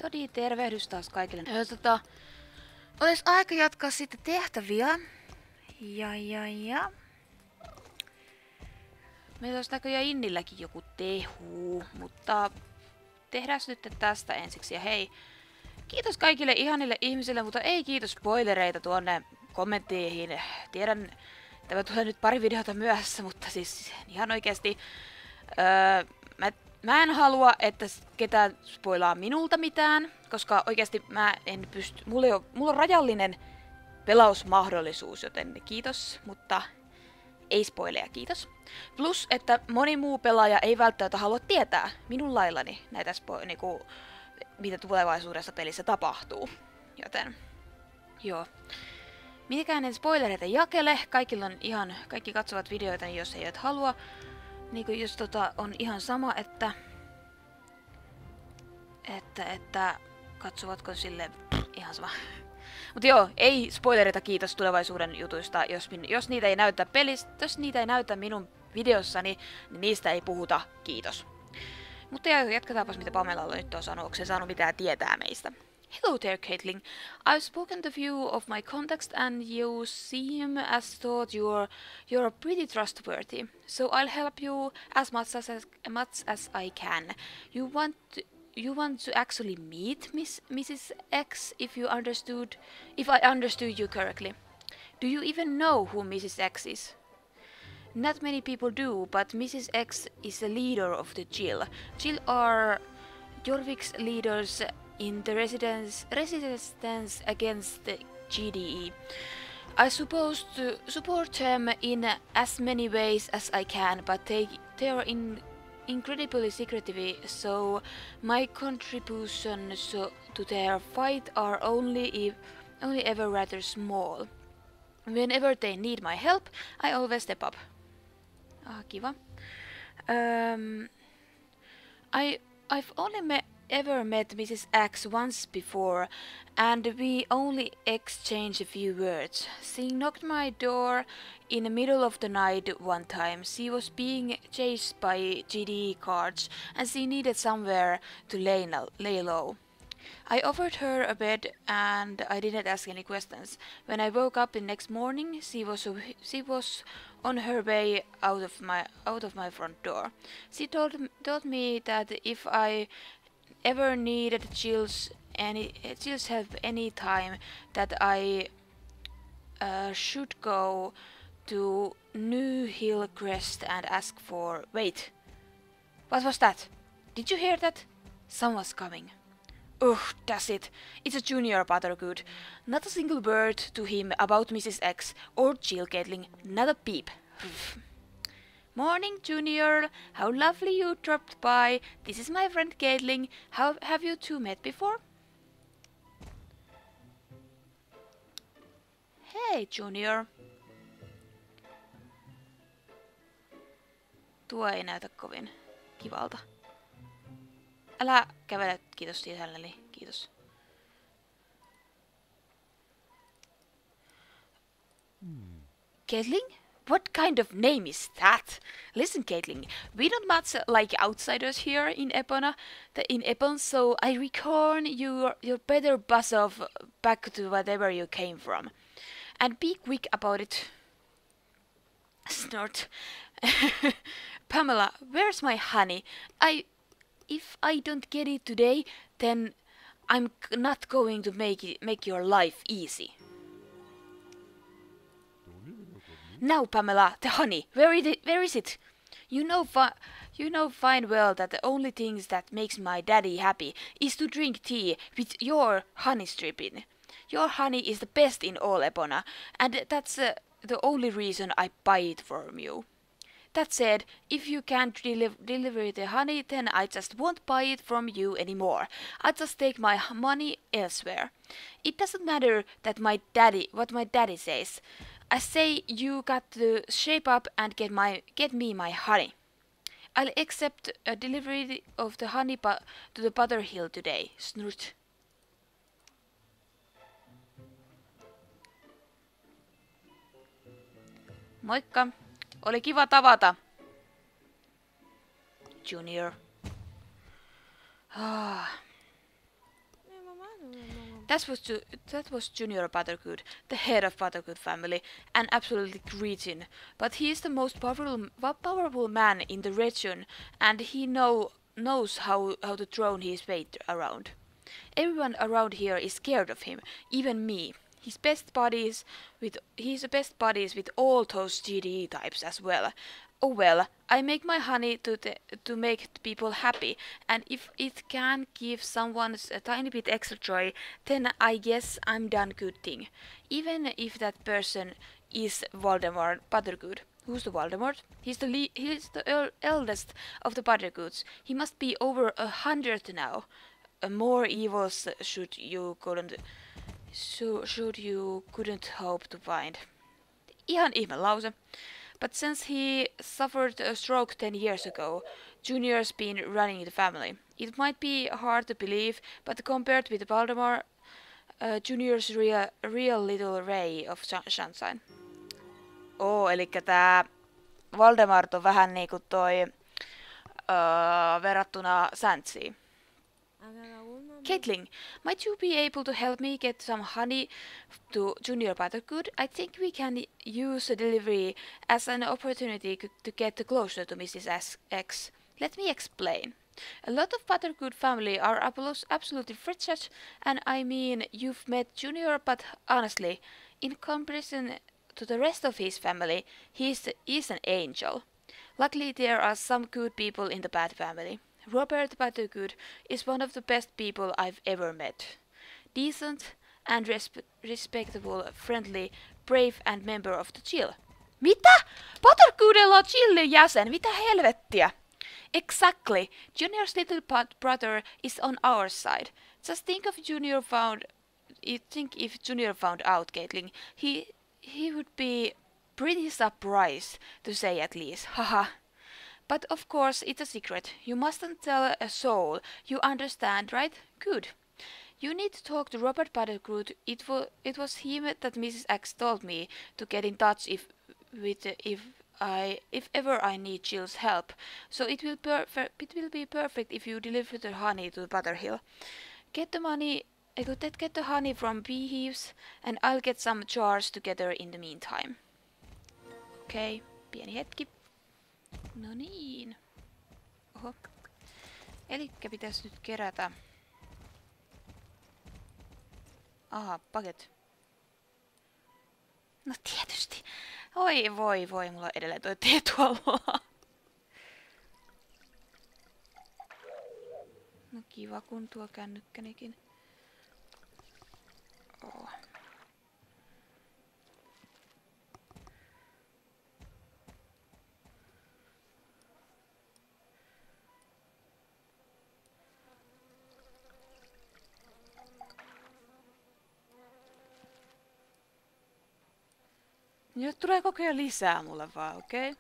Todi, tervehdys taas kaikille. Olis aika jatkaa sitten tehtäviä. Ja. Meillä olisi näköjään Innilläkin joku tehu, mutta tehdään nyt tästä ensiksi. Ja hei, kiitos kaikille ihanille ihmisille, mutta ei kiitos spoilereita tuonne kommentteihin. Tiedän, tämä tulee nyt pari videota myöhässä, mutta siis ihan oikeesti mä en halua, että ketään spoilaa minulta mitään, koska oikeesti mä en pysty, mulla on rajallinen pelausmahdollisuus, joten kiitos, mutta ei spoileja, kiitos. Plus, että moni muu pelaaja ei välttämättä halua tietää minun laillani näitä niinku, mitä tulevaisuudessa pelissä tapahtuu. Joten, joo. Mitäkään en spoilereita jakele, kaikki katsovat videoita, niin jos eivät halua. Niinku jos on ihan sama, että katsovatko sille ihan sama. Mut joo, ei spoilereita kiitos tulevaisuuden jutuista, jos niitä ei näytä jos niitä ei näytä minun videossani, niin niistä ei puhuta, kiitos. Mutta jatketaanpas mitä Pamelalla nyt on sanonut, onko se saanut mitään tietää meistä. Hello there, Caitlin. I've spoken to few of my contacts and you seem as thought you're pretty trustworthy. So I'll help you as much as I can. You want to actually meet Mrs. X if I understood you correctly. Do you even know who Mrs. X is? Not many people do, but Mrs. X is the leader of the Jill. Jill are Jorvik's leaders in the resistance against the GDE. I suppose to support them in as many ways as I can, but they are incredibly secretive, so my contributions to their fight are only ever rather small. Whenever they need my help, I always step up. Kiva. I've only ever met Mrs. X once before, and we only exchanged a few words. She knocked my door in the middle of the night one time. She was being chased by GD guards, and she needed somewhere to lay low. I offered her a bed, and I didn't ask any questions. When I woke up the next morning, she was on her way out of my front door. She told me that if I ever needed Jill's help any time, that I should go to New Hillcrest and ask for... Wait, what was that? Did you hear that? Someone's coming. Ugh, that's it. It's a junior Buttergood. Not a single word to him about Mrs. X or Jill Caitlin. Not a peep. Morning, Junior. How lovely you dropped by. This is my friend Caitlin. Have you two met before? Hey, Junior. Tuo ei näytä kovin kivalta. Älä kävele, kiitos sisälleni, kiitos. Caitlin? What kind of name is that? Listen, Caitlin, we don't much like outsiders here in Epon, so I reckon you better buzz off back to whatever you came from. And be quick about it. Snort. Pamela, where's my honey? If I don't get it today, then I'm not going to make your life easy. Now, Pamela, the honey. Where is it? You know fine well that the only things that makes my daddy happy is to drink tea with your honey strip in. Your honey is the best in all Epona, and that's the only reason I buy it from you. That said, if you can't deliver the honey, then I just won't buy it from you anymore. I'll just take my money elsewhere. It doesn't matter that what my daddy says. I say you got to shape up and get me my honey. I'll accept a delivery of the honey to the Butter Hill today. Snort. Moikka. Oli kiva tavata. Junior. That was Junior Buttergood, the head of Buttergood family, an absolutely cretin. But he is the most powerful man in the region, and he knows how to throw his weight around. Everyone around here is scared of him, even me. He's the best buddies with all those GDE types as well. Oh well, I make my honey to make people happy, and if it can give someone a tiny bit extra joy, then I guess I'm done good thing. Even if that person is Voldemort Buttergood. Who's the Voldemort? He's the eldest of the Buttergoods. He must be over 100 now. More evils should you couldn't hope to find. Ihan ihme lause. But since he suffered a stroke 10 years ago, Junior's been running the family. It might be hard to believe, but compared with Voldemort, Junior's real little ray of sunshine. Elikkä tää Voldemort on vähän niinku toi verrattuna Santsiin. Caitlin, might you be able to help me get some honey to Junior Buttergood? I think we can use the delivery as an opportunity to get closer to Mrs. X. Let me explain. A lot of Buttergood family are absolutely frigid, and I mean you've met Junior, but honestly, in comparison to the rest of his family, he's an angel. Luckily, there are some good people in the bad family. Robert Buttergood is one of the best people I've ever met. Decent and respectable, friendly, brave and member of the Chill. Mitä? Buttergoodilla on Chillin jäsen? Mitä helvettiä? Exactly. Junior's little brother is on our side. Just think if Junior found out, Caitlin, he would be pretty surprised, to say at least. Haha. But of course, it's a secret. You mustn't tell a soul. You understand, right? Good. You need to talk to Robert Buttergood. It was him that Mrs. X told me to get in touch if ever I need Jill's help. So it will be perfect if you deliver the honey to Butterhill. Get the honey from beehives, and I'll get some jars together in the meantime. Okei, pieni hetki. No niin. Oho. Elikkä pitäisi nyt kerätä. Aha, paket. No tietysti. Oi voi, mulla on edelleen toi tee tuolla. No kiva kun tuo kännykkänikin. Oh. Nyt tulee koko ajan lisää mulle vaan, okei?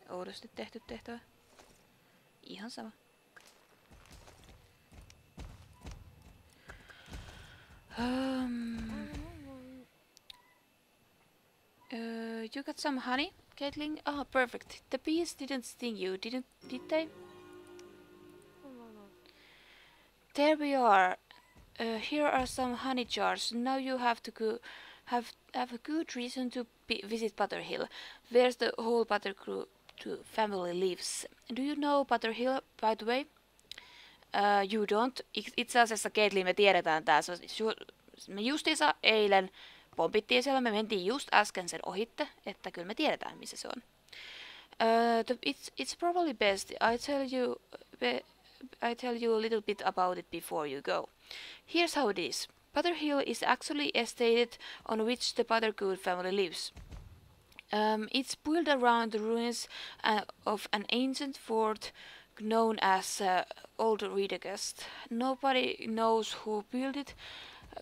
Oudosti tehty tehtävä. Ihan sama. You got some honey, Caitlin? Ah, perfect. The bees didn't sting you, did they? There we are. Here are some honey jars. Now you have have a good reason to visit Butterhill, where the whole Buttergood family lives. Do you know Butterhill, by the way? You don't. Itse asiassa Caitlin, me tiedetään tää. Me justiinsa eilen pompittiin siellä, me mentiin just äsken sen ohitte, että kyllä me tiedetään missä se on. It's probably best I tell you a little bit about it before you go. Here's how it is. Butterhill is actually a estate on which the Buttergood family lives. It's built around the ruins of an ancient fort known as Old Redagast. Nobody knows who built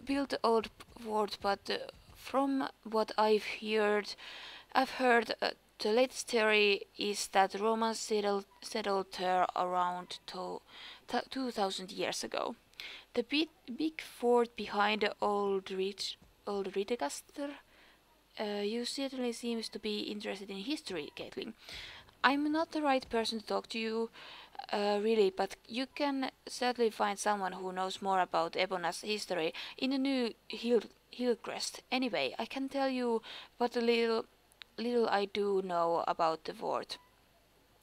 the old fort, but from what I've heard the latest theory is that the Romans settled there around 2,000 years ago. The big fort behind the old Redagaster. You certainly seems to be interested in history, Caitlin. I'm not the right person to talk to you, really, but you can certainly find someone who knows more about Epona's history in the new Hillcrest. Anyway, I can tell you what little I do know about the fort.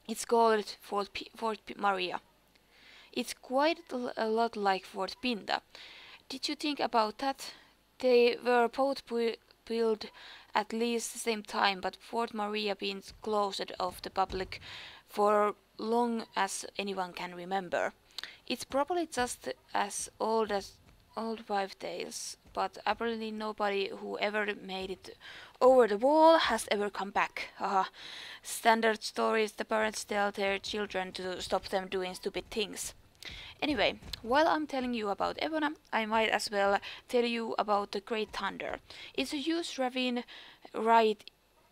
It's called Fort Maria. It's quite a lot like Fort Pinta. Did you think about that? They were both built at least the same time, but Fort Maria been closed off the public for long as anyone can remember. It's probably just as old wives' tales, but apparently nobody who ever made it over the wall has ever come back. Haha. Standard stories the parents tell their children to stop them doing stupid things. Anyway, while I'm telling you about Epona, I might as well tell you about the Great Thunder. It's a huge ravine right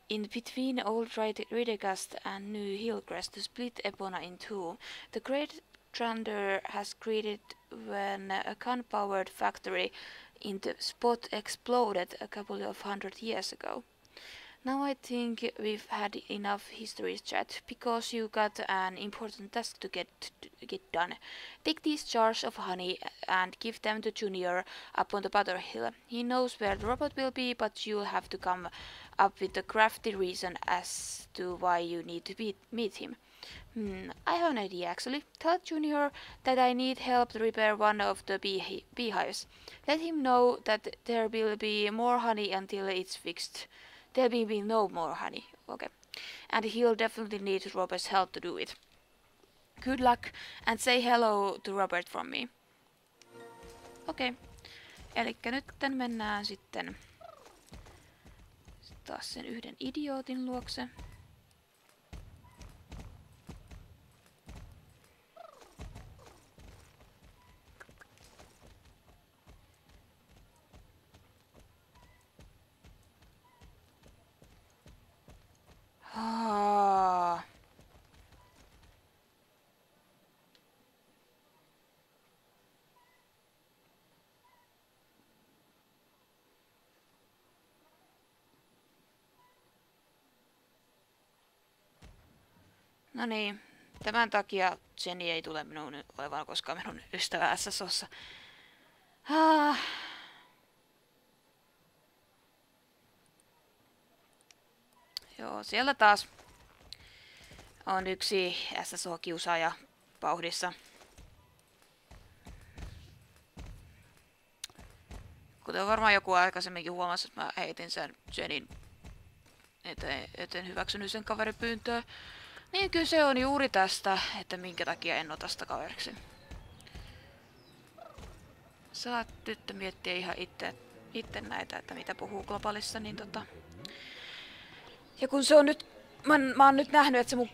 in between Old Ridecast and New Hillcrest to split Epona in two. The Great Thunder has created when a gun-powered factory in the spot exploded a couple of 100 years ago. Now I think we've had enough history chat, because you got an important task to get done. Take these jars of honey and give them to Junior up on the butter hill. He knows where the robot will be, but you'll have to come up with a crafty reason as to why you need to meet him. I have an idea actually. Tell Junior that I need help to repair one of the beehives. Let him know that there will be more honey until it's fixed. There will be no more honey. Okay. And he'll definitely need Robert's help to do it. Good luck and say hello to Robert from me. Okei. Elikkä nyt mennään sitten taas sen yhden idiootin luokse. No niin, tämän takia Jenny ei tule minun olevan koskaan minun ystävä SSOssa. Joo, siellä taas on yksi SSO-kiusaaja vauhdissa. Kuten varmaan joku aikaisemminkin huomasi, että mä heitin sen Jennyn eteen hyväksynyt sen kaveripyyntöä. Niin kyse on juuri tästä, että minkä takia en ota sitä kaveriksi. Saat tyttö miettiä ihan itse näitä, että mitä puhuu globaalissa, niin ja kun se on nyt, mä oon nyt nähnyt, että se mun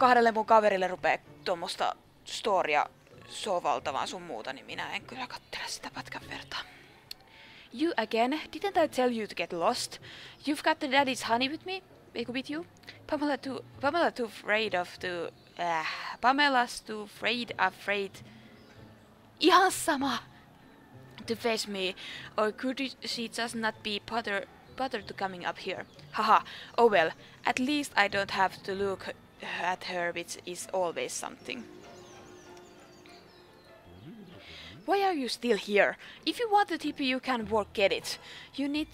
kaverille rupee tuommoista storia sovaltamaan sun muuta, niin minä en kyllä kattele sitä pätkän vertaa. You again? Didn't I tell you to get lost? You've got the daddy's honey with you? Pamela's too afraid. Ihan sama! To face me, or could she just not be bothered to coming up here? Haha, oh well, at least I don't have to look at her, which is always something. Why are you still here? If you want the TP, you can get it. You need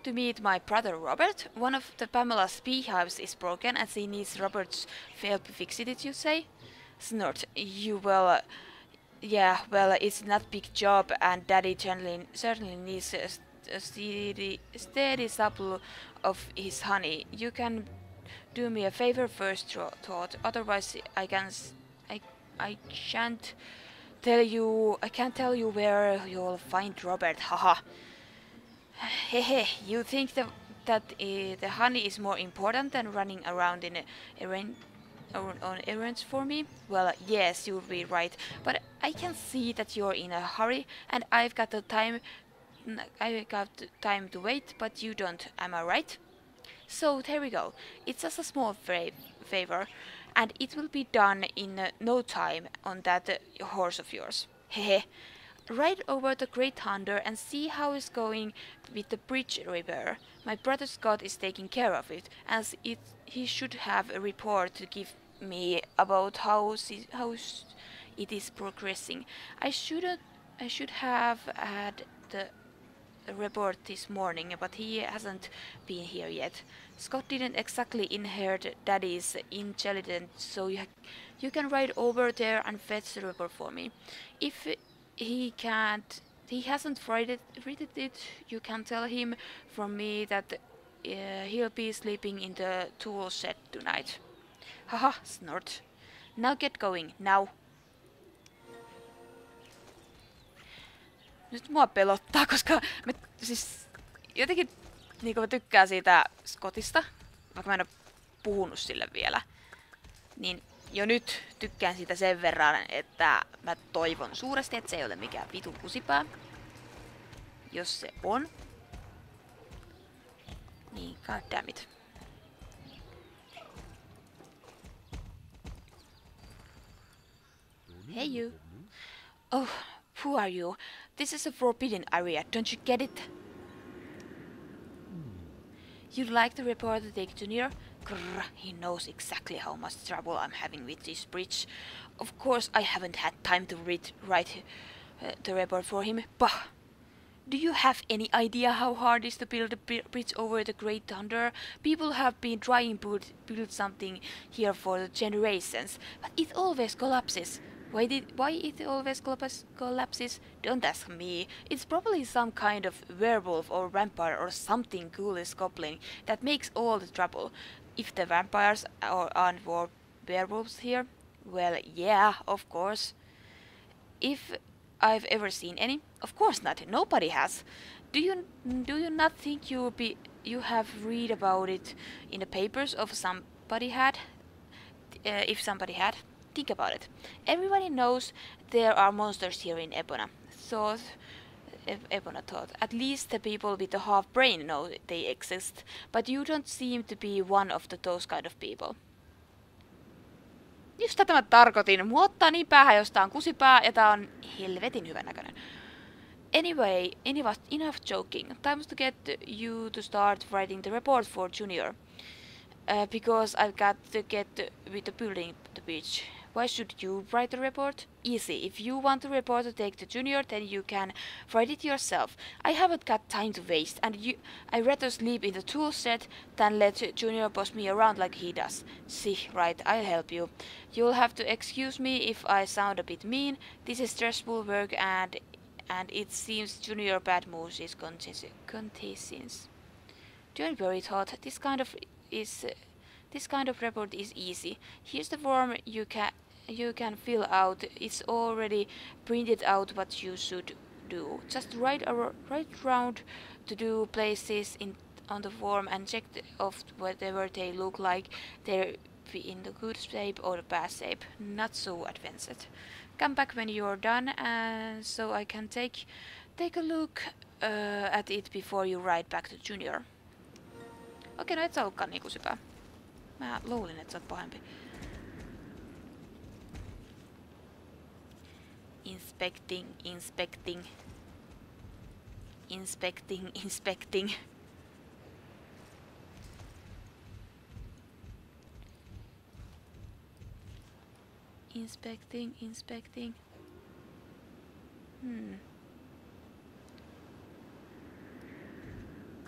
to meet my brother Robert. One of the Pamela's beehives is broken and she needs Robert's help to fix it, did you say? Snort. Yeah, well, it's not big job and Daddy certainly needs a steady supply of his honey. You can do me a favor first, thought. Otherwise, I can't tell you where you'll find Robert, haha. Hehe, you think that the honey is more important than running around on errands for me? Well, yes, you'll be right, but I can see that you're in a hurry, and I've got time to wait, but you don't, am I right? So there we go. It's just a small favor, and it will be done in no time on that horse of yours. Hehe. Ride over the Great Thunder and see how it's going with the bridge repair. My brother Scott is taking care of it, as he should have a report to give me about how it is progressing. I should have had the report this morning, but he hasn't been here yet. Scott didn't exactly inherit Daddy's intelligence, so you can ride over there and fetch the report for me. If he hasn't read it, you can tell him from me that he'll be sleeping in the tool shed tonight. Haha, snort. Now get going, now. Nyt mua pelottaa, koska siis jotenkin niinku mä tykkään siitä Scottista, vaikka mä en oo puhunut sille vielä. Niin jo nyt tykkään siitä sen verran, että mä toivon suuresti, että se ei ole mikään vitun kusipää. Jos se on, niin goddammit. Hey you. Oh, who are you? This is a forbidden area, don't you get it? You'd like the reporter to take Junior? Grrr, he knows exactly how much trouble I'm having with this bridge. Of course I haven't had time to write the report for him. Bah! Do you have any idea how hard it is to build a bridge over the Great Thunder? People have been trying to build something here for generations, but it always collapses. Why it always collapses? Don't ask me. It's probably some kind of werewolf or vampire or something ghoulish goblin that makes all the trouble. If the vampires aren't werewolves here, well, yeah, of course. If I've ever seen any, of course not. Nobody has. Do you not think you have read about it in the papers of somebody had? If somebody had. Think about it. Everybody knows there are monsters here in Epona. Epona thought. At least the people with a half brain know they exist, but you don't seem to be one of those kind of people. Just tätä mä tarkoitin. Mua ottaa niin päähän, jos tää on kusipää ja tää on helvetin hyvän näköinen. Anyway, enough joking. Time to get you to start writing the report for Junior. Because I've got to get with the building the beach. Why should you write the report? Easy. If you want the report to take to Junior, then you can write it yourself. I haven't got time to waste, and I'd rather sleep in the tool shed than let Junior boss me around like he does. See, right, I'll help you. You'll have to excuse me if I sound a bit mean. This is stressful work, and it seems Junior bad moves is contagious. Don't worry, Todd. This kind of report is easy. Here's the form you can fill out. It's already printed out what you should do. Just write round to do places on the form and check off whatever they look like. They're in the good shape or the bad shape. Not so advanced. Come back when you're done, and so I can take a look at it before you write back to Junior. Okei, no et sä ollutkaan niin kusipää. Mä luulin, että sä oot pahempi. Inspecting. Inspecting. Inspecting.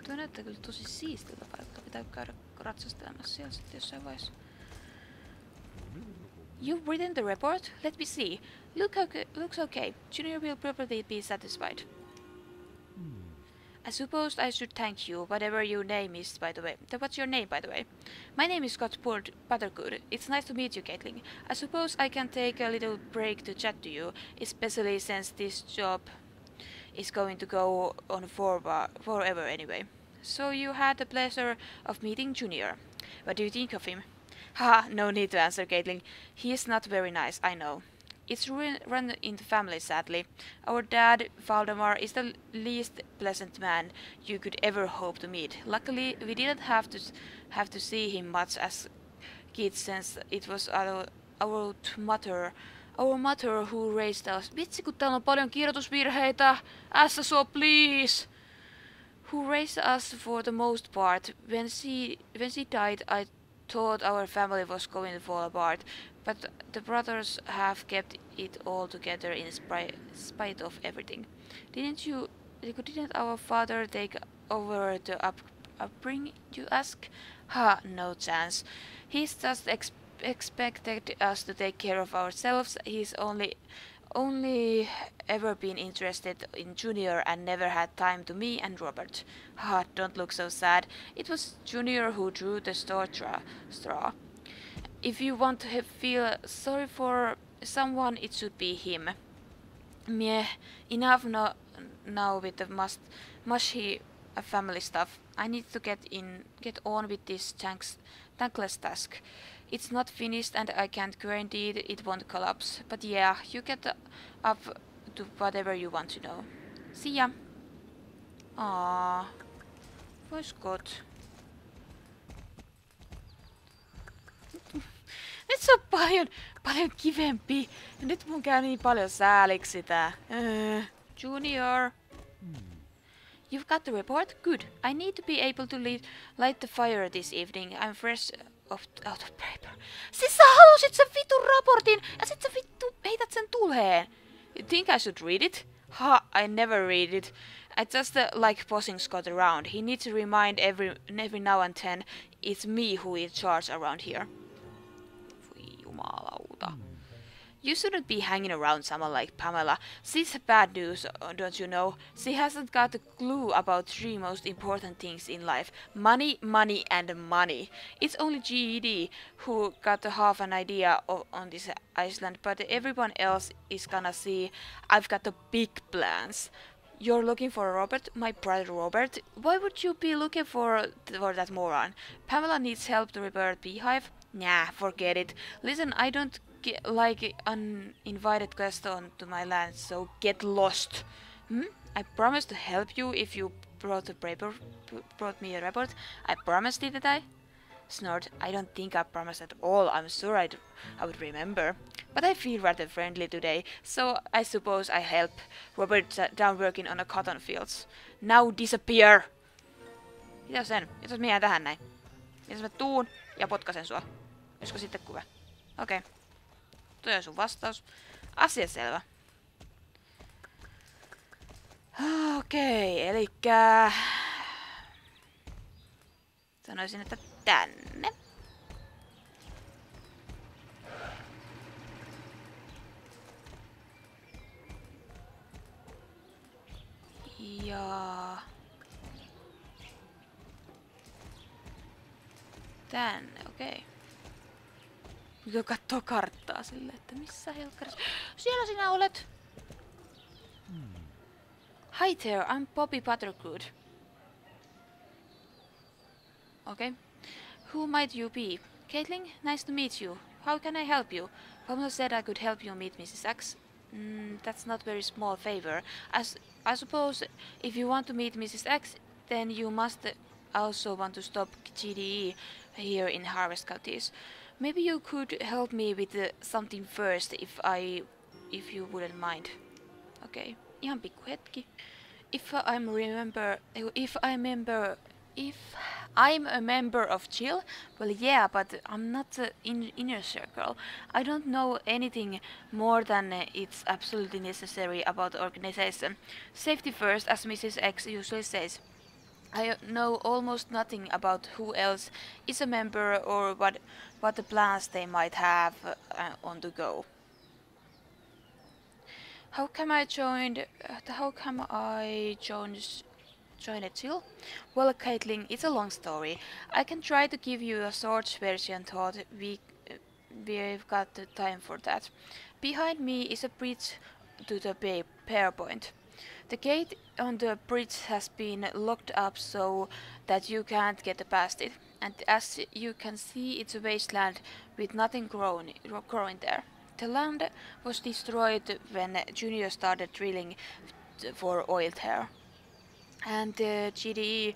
Tuo näyttää kyllä tosi siistiltä paikka. Pitää käydä ratsastelemassa siellä sitten jossain vaiheessa. You've written the report? Let me see. Looks okay. Junior will probably be satisfied. I suppose I should thank you, whatever your name is, by the way. What's your name, by the way? My name is Scott Buttergood. It's nice to meet you, Caitlin. I suppose I can take a little break to chat to you, especially since this job is going to go on forever anyway. So you had the pleasure of meeting Junior. What do you think of him? Haha, no need to answer, Caitlin. He is not very nice, I know. It's run in the family, sadly. Our dad, Valdemar, is the least pleasant man you could ever hope to meet. Luckily, we didn't have to see him much as kids, since it was our mother who raised us. Vitsi, kun täällä on paljon kirjoitusvirheitä. SSO, please! Who raised us for the most part. When she died, I thought our family was going to fall apart, but the brothers have kept it all together in spite of everything. Didn't our father take over the upbringing, you ask? Ha, no chance. He's just expected us to take care of ourselves. He's only ever been interested in Junior and never had time to me and Robert. Ha, don't look so sad. It was Junior who drew the straw. If you want to feel sorry for someone, it should be him. Meh, enough now with the mushy family stuff. I need to get on with this thankless task. It's not finished and I can't guarantee it won't collapse. But yeah, you get up to whatever you want to know. See ya. Voice Gott. Nyt se on paljon kivempi. Ja nyt mun käy niin paljon sääliksi sitä. Junior. You've got the report? Good. I need to be able to light the fire this evening. I'm fresh out of paper. Siis sä halusit sen vitun raportin ja sit sä vittu heität sen tuleen. You think I should read it? Ha, I never read it. I just like bossing Scott around. He needs to remind every now and then it's me who is in charge around here. Voi jumalauta. You shouldn't be hanging around someone like Pamela. She's bad news, don't you know? She hasn't got a clue about three most important things in life. Money, money, and money. It's only GED who got half an idea on this island, but everyone else is gonna see I've got the big plans. You're looking for Robert, my brother Robert? Why would you be looking for that moron? Pamela needs help to repair a beehive? Nah, forget it. Listen, I don't like uninvited guests onto my land, so get lost. I promised to help you if you brought me a report. I promised, didn't I? Snort. I don't think I promised at all. I'm sure I would remember. But I feel rather friendly today, so I suppose I help Robert down working on the cotton fields. Now disappear! Mitä sen? Mitäs minä tähän näin? Mitäs mä tuun ja potkasen sua? Olisiko sitten kuva? Okei. Toi on sun vastaus. Asia selvä. Okei, elikkä... Sanoisin, että tänne. Ja... tänne, okei. Nyt kattoo karttaa silleen, että missä helkkarissa... Siellä sinä olet! Hi there, I'm Bobby Buttergood. Okay. Who might you be? Caitlin, nice to meet you. How can I help you? Pamela said I could help you meet Mrs. X. That's not very small favor. I suppose if you want to meet Mrs. X, then you must also want to stop GDE here in Harvest Counties. Maybe you could help me with something first, if you wouldn't mind. Okay, ihan pikku hetki. If I'm a member of Chill, well yeah, but I'm not in inner circle. I don't know anything more than it's absolutely necessary about the organization. Safety first, as Mrs. X usually says. I know almost nothing about who else is a member or what the plans they might have on the go. How come I join a Chill? Well, Caitlin, it's a long story. I can try to give you a short version, thought we've got the time for that. Behind me is a bridge to the Pear Point. The gate on the bridge has been locked up so that you can't get past it, and as you can see, it's a wasteland with nothing growing there. The land was destroyed when Junior started drilling for oil there, and the GDE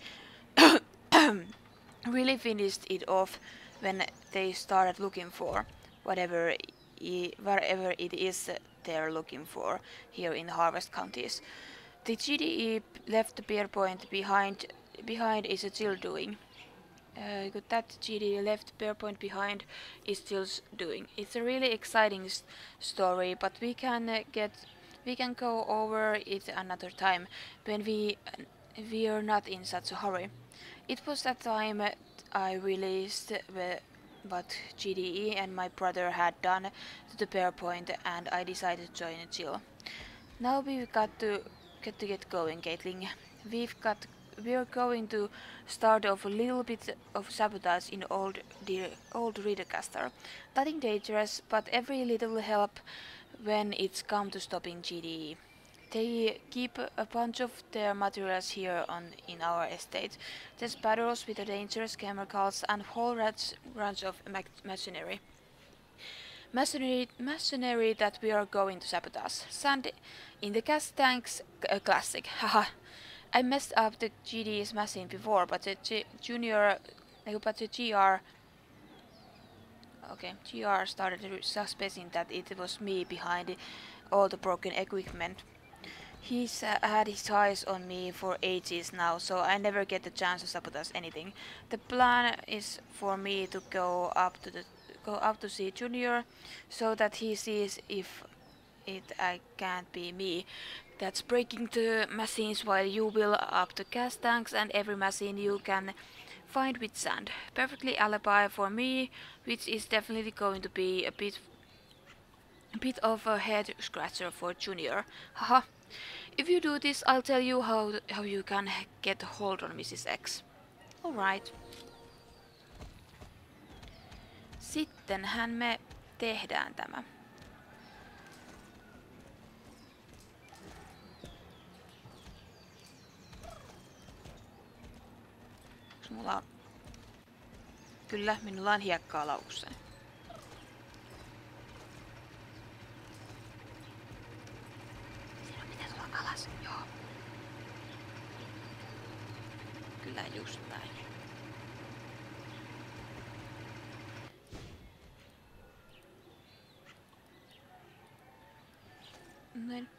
really finished it off when they started looking for wherever it is they're looking for here in Harvest Counties. The GDE left the Pear Point behind is still doing. good that GD left Bearpoint behind is still doing. It's a really exciting story, but we can go over it another time when we are not in such a hurry. It was that time I realized what GDE and my brother had done to the Bearpoint, and I decided to join a chill. Now we've got to get going, Caitlin. We're going to start off a little bit of sabotage in old Readercaster. Nothing dangerous, but every little help when it's come to stopping GDE. They keep a bunch of their materials here in our estate. There's battles with the dangerous chemicals and whole range of machinery. Machinery that we are going to sabotage. Sand in the gas tanks, classic. Haha. I messed up the GD's machine before, but the GR started suspecting that it was me behind all the broken equipment. He's had his eyes on me for ages now, so I never get the chance to sabotage anything. The plan is for me to go up to see Junior, so that he sees if I can't be me. That's breaking the machines while you will up the gas tanks and every machine you can find with sand. Perfectly alibi for me, which is definitely going to be a bit of a head scratcher for Junior. Haha. If you do this, I'll tell you how you can get hold on Mrs. X. Alright. Sittenhän me tehdään tämä. Mulla on... Kyllä, minulla on hiekkaa laukussa. Siinä pitää tulla alas, joo. Kyllä just näin. Näin.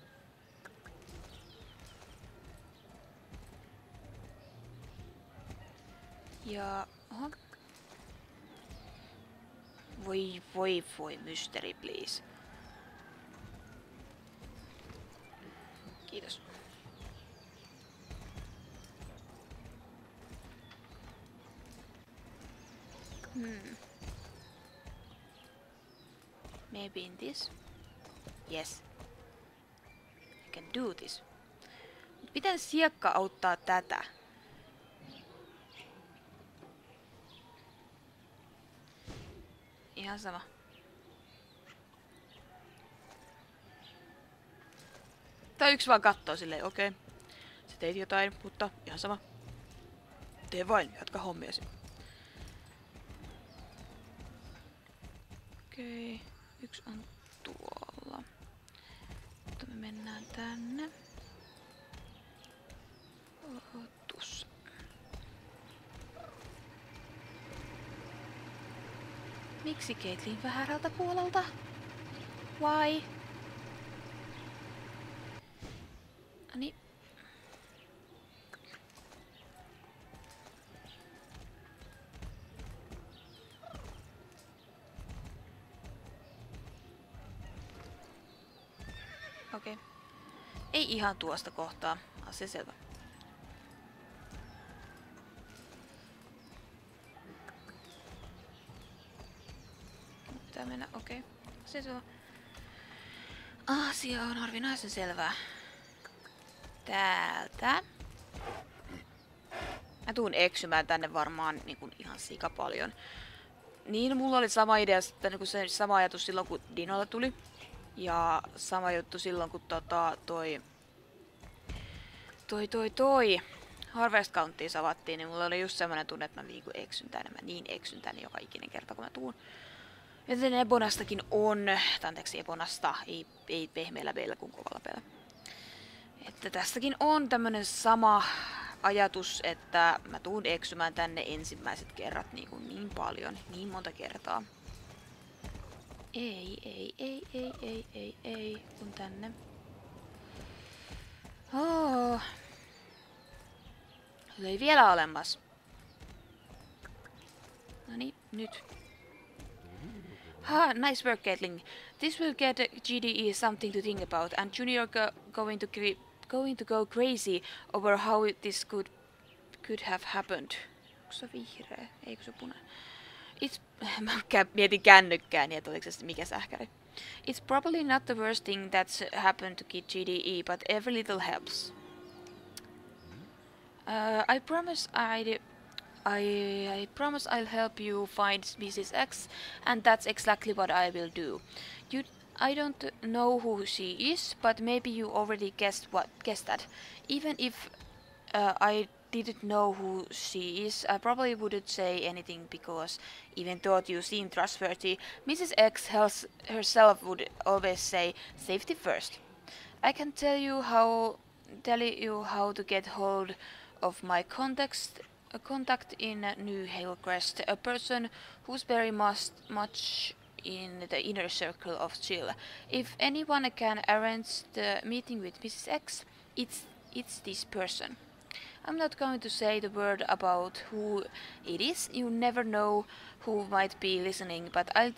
Ja... Oho. Voi, mystery please. Kiitos. Maybe in this? Yes. I can do this. Miten hiekka auttaa tätä? Ihan sama. Tai yksi vaan kattoo silleen, okei. Sä teit jotain, mutta ihan sama. Tee vain, jatka hommiasi. Okei, yksi on tuolla. Mutta me mennään tänne. Tuossa. Miksi Caitlin väärältä puolelta? Why? Ani. Okei. Ei ihan tuosta kohtaa. Asia selvä. Pitää mennä, okei. Asia selvä. Asia on harvinaisen selvää. Täältä. Mä tuun eksymään tänne varmaan niin kuin ihan sika paljon. Niin, mulla oli sama idea, että niin se sama ajatus silloin kun Dinolla tuli. Ja sama juttu silloin kun toi Harvest Countiin savattiin, niin mulla oli just semmonen tunne, että mä niinku eksyn tänne. Mä niin eksyn tänne joka ikinen kerta kun mä tuun. Joten Eponastakin on, anteeksi Eponasta, ei pehmeällä peillä kuin kovalla peillä. Että tästäkin on tämmönen sama ajatus, että mä tuun eksymään tänne ensimmäiset kerrat niin paljon, niin monta kertaa. Ei, kun tänne. Oh. Se ei vielä olemassa. No niin, nyt. Ha, nice work, Caitlin. This will get GDE something to think about, and Junior going to go crazy over how this could have happened. Onko se vihreä? Eikö se punainen? Mä mietin kännykkää, niin että oliko se mikä sähkäri. It's probably not the worst thing that's happened to Kid GDE, but every little helps. I promise I'll help you find Mrs. X, and that's exactly what I will do. I don't know who she is, but maybe you already guessed that. Even if I didn't know who she is, I probably wouldn't say anything because even though you seem trustworthy, Mrs. X herself would always say safety first. I can tell you how to get hold of my contact in New Hillcrest, a person who's very much in the inner circle of chill. If anyone can arrange the meeting with Mrs. X, it's this person. I'm not going to say the word about who it is. You never know who might be listening, but I'll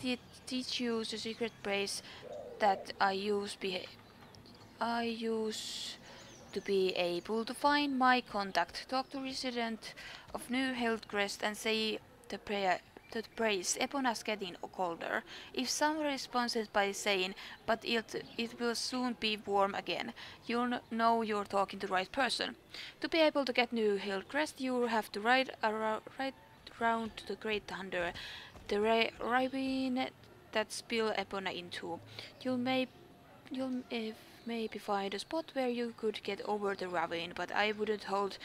teach you the secret phrase that I use to be able to find my contact. Talk to resident of New Hillcrest and say the praise. Epona's getting colder. If someone responds by saying, but it will soon be warm again, you'll know you're talking to the right person. To be able to get New Hillcrest, you have to ride around the Great Thunder, the ravine that spill Epona into. You'll maybe find a spot where you could get over the ravine, but I wouldn't hold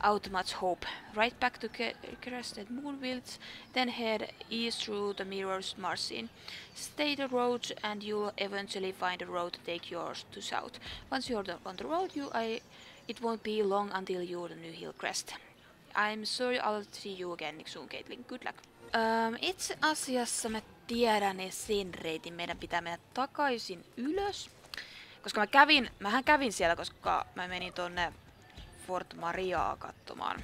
out much hope. Right back to Crested Moonfields, then head east through the Mirror's Margin. Stay the road and you'll eventually find a road to take yours to south. Once you're on the road, it won't be long until you're the New Hillcrest. I'm sure I'll see you again soon, Caitlin. Good luck. Itse asiassa mä tiedän sen reitin. Meidän pitää mennä takaisin ylös. Koska mähän kävin siellä, koska mä menin tonne Fort Mariaa katsomaan.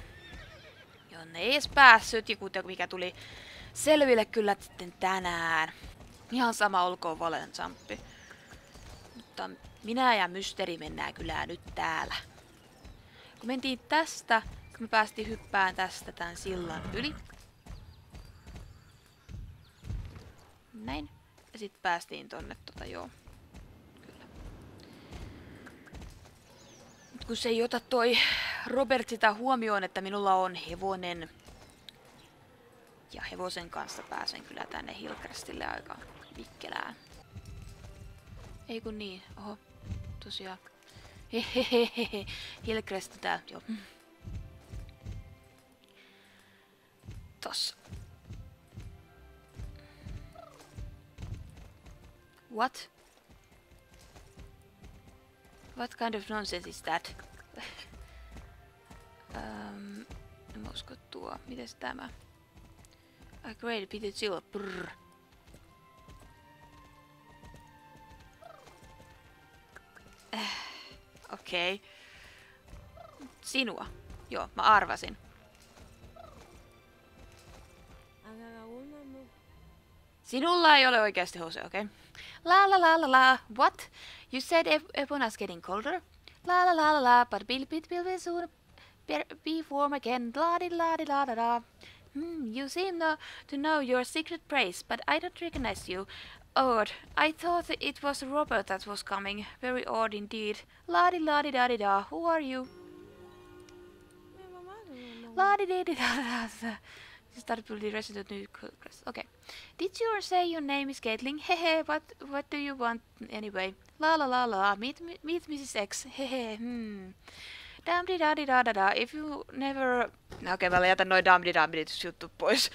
Jonne ei edes päässyt, ja mikä tuli selville kyllä sitten tänään. Ihan sama olkoon Valensamppi. Mutta minä ja Mysteeri mennään kyllä nyt täällä. Kun mentiin tästä, kun me päästiin hyppään tästä tän sillan yli. Näin. Ja sit päästiin tonne joo. Kun se ei ota toi Robert sitä huomioon, että minulla on hevonen. Ja hevosen kanssa pääsen kyllä tänne Hillcrestille aika vikkelään. Ei kun niin, oho, tosiaan. Hehehehe, Hillcrest täällä, joo. Tossa. What? What kind of nonsense is that? En mä usko tuo. Mites tämä? A great bit of chill. Brrr. Okei. Okay. Sinua. Joo, mä arvasin. Sinulla ei ole oikeasti housuja, okei? Okay? La la la la la. What? You said Epona's getting colder? La la la la la. But will soon be warm again. La di la di la da da. You seem to know your secret praise, but I don't recognize you. Odd. I thought it was Robert that was coming. Very odd indeed. La di da di da. Who are you? La di da da da. Started to the resident New Hillcrest. Okay. Did you say your name is Caitlin? Hehe, what do you want anyway? La la la la. Meet Mrs. X. Hehe, Damdi da di da da da. If you never... Okei, mä jätän noin damdi juttu pois.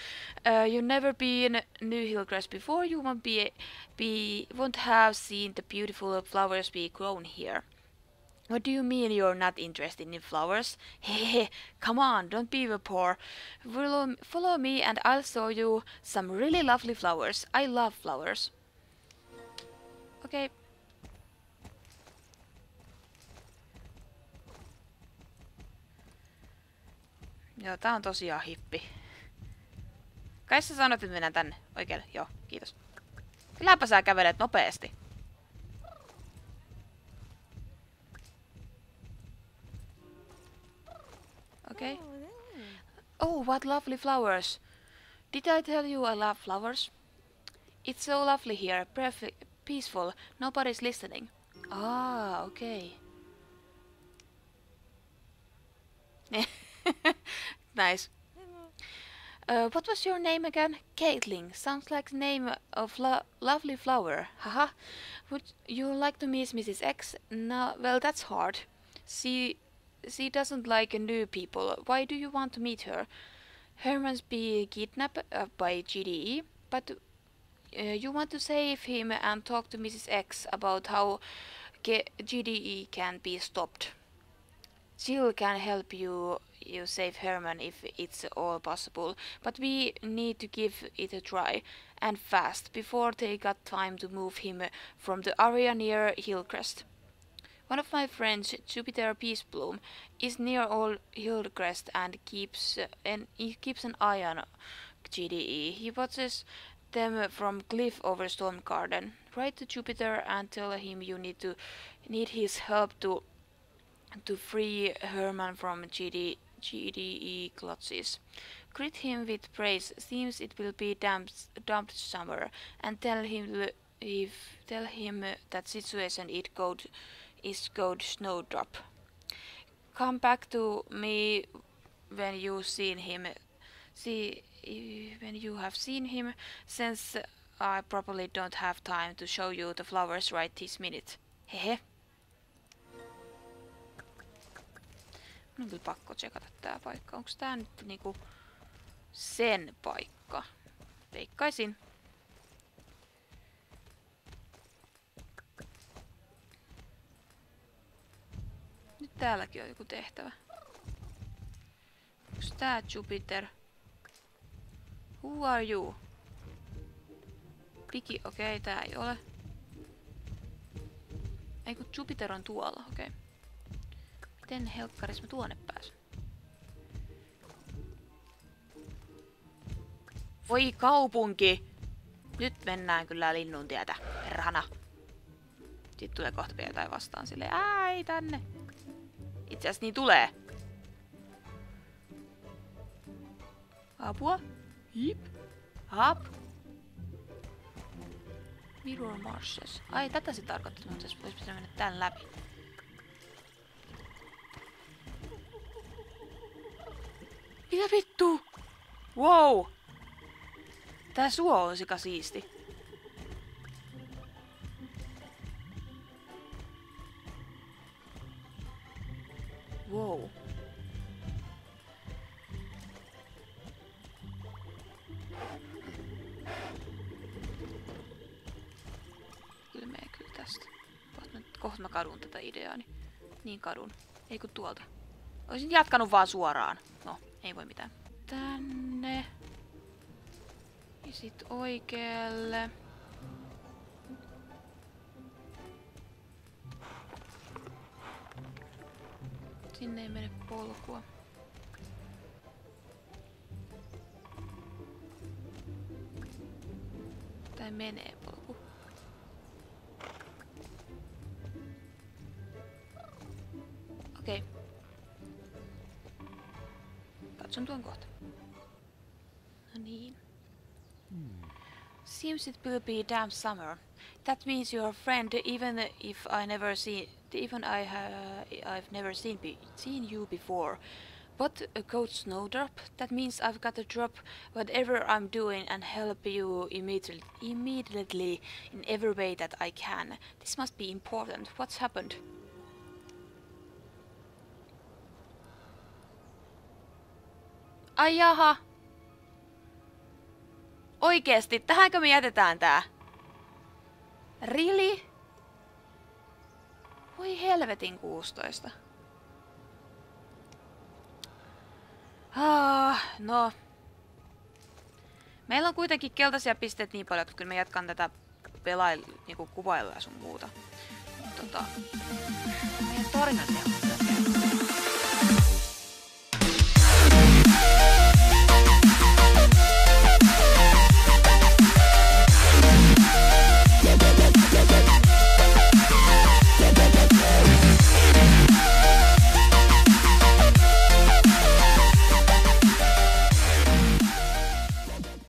You never been New Hillcrest before, you won't have seen the beautiful flowers be grown here. What do you mean you're not interested in flowers? Hehe, come on, don't be poor. Follow me and I'll show you some really lovely flowers. I love flowers. Okay. Joo, tää on tosiaan hippi. Kai sä sanot, että mennään tänne. Oikealle. Joo, kiitos. Kylläpä sä kävelet nopeasti. Okay. Oh, what lovely flowers. Did I tell you I love flowers? It's so lovely here, peaceful, nobody's listening. Ah, okay. Nice. What was your name again? Caitlin. Sounds like the name of lovely flower. Haha. Would you like to meet Mrs. X? No, well, that's hard. She doesn't like new people. Why do you want to meet her? Herman's be kidnapped by GDE, but you want to save him and talk to Mrs. X about how GDE can be stopped. Jill can help you save Herman if it's all possible, but we need to give it a try, and fast, before they got time to move him from the area near Hillcrest. One of my friends, Jupiter Peacebloom, is near old Hillcrest and keeps an eye on GDE. He watches them from cliff over Storm Garden. Write to Jupiter and tell him you need his help to free Herman from GDE clutches. Greet him with praise. Seems it will be dumped summer, and tell him that situation is called Snowdrop. Come back to me when you've seen him. When you have seen him, since I probably don't have time to show you the flowers right this minute. Hehe. Mun on kyllä pakko tsekata tää paikka. Onks tää nyt niinku sen paikka? Veikkaisin. Nyt täälläkin on joku tehtävä. Onks tää Jupiter? Who are you? Piki, okei, tää ei ole. Ei kun Jupiter on tuolla, okei. Miten helkkaris mä tuonne pääsen? Voi kaupunki! Nyt mennään kyllä Linnuntietä, perhana. Sitten tulee kohta vielä jotain vastaan silleen, ei tänne. Itse asiassa niin tulee. Apua? Hip. Hap. Mirror Marshes. Ai, tätä se tarkoittaa, mutta se olisi pitänyt mennä tän läpi. Mitä vittu? Wow! Tää suo on sika siisti. Wow. Ilmee kyllä tästä. Kohta mä kadun tätä ideaani. Niin kadun. Ei kun tuolta. Oisin jatkanut vaan suoraan. No, ei voi mitään. Tänne. Ja sit oikealle. Sinne ei mene polkua. Tai menee polku. Okei. Katson tuon kohta. No niin. Seems it will be damn summer. That means you're a friend even if I've never seen you before. What, a coach Snowdrop? That means I've got to drop whatever I'm doing and help you immediately in every way that I can. This must be important. What's happened? Ai jaha. Oikeesti, tähänkö me jätetään tää? Really? Voi helvetin 16. No. Meillä on kuitenkin keltaisia pisteitä niin paljon, että kyllä me jatkan tätä niinku kuvailua ja sun muuta. Meidän tarinatehut.